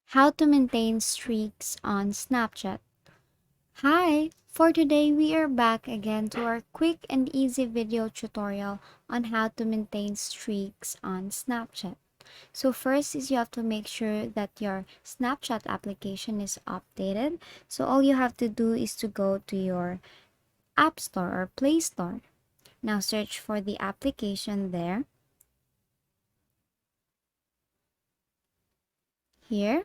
How to maintain streaks on Snapchat. Hi! For today, we are back again to our quick and easy video tutorial on how to maintain streaks on Snapchat. So first is you have to make sure that your Snapchat application is updated. So all you have to do is to go to your App Store or Play Store. Now search for the application there. Here.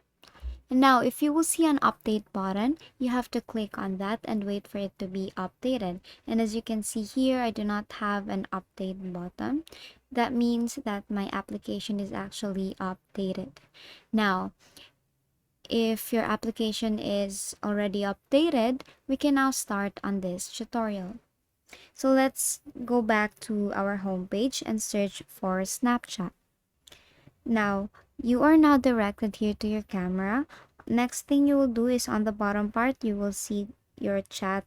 And now, if you will see an update button, you have to click on that and wait for it to be updated. And as you can see here, I do not have an update button. That means that my application is actually updated. Now, if your application is already updated, we can now start on this tutorial. So let's go back to our homepage and search for Snapchat. Now, you are now directed here to your camera. Next thing you will do is on the bottom part, you will see your chat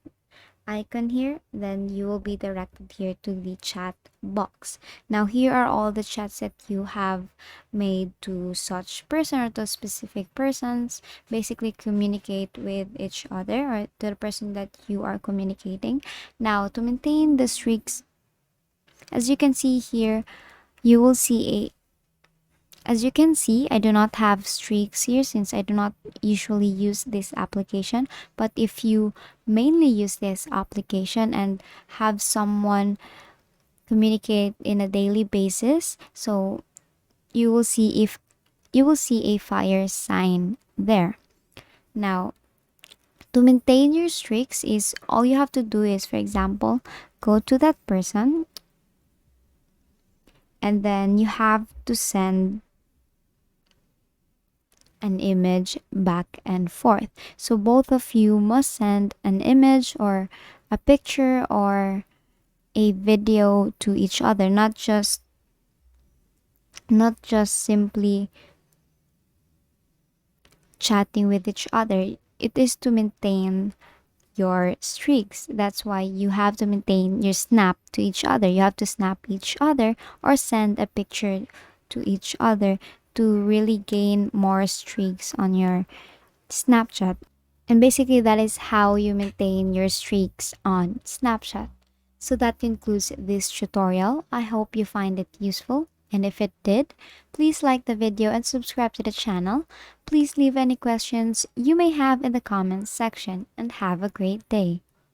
icon here. Then you will be directed here to the chat box. Now, here are all the chats that you have made to such person or to specific persons. Basically, communicate with each other or to the person that you are communicating. Now, to maintain the streaks, as you can see here, you will see as you can see, I do not have streaks here since I do not usually use this application. But if you mainly use this application and have someone communicate in a daily basis, so you will see a fire sign there. Now, to maintain your streaks is all you have to do is, for example, go to that person and then you have to send an image back and forth. So both of you must send an image or a picture or a video to each other, not just simply chatting with each other. It is to maintain your streaks. That's why you have to maintain your snap to each other. You have to snap each other or send a picture to each other to really gain more streaks on your Snapchat. And basically, that is how you maintain your streaks on Snapchat. So that concludes this tutorial. I hope you find it useful. And if it did, please like the video and subscribe to the channel. Please leave any questions you may have in the comments section and have a great day.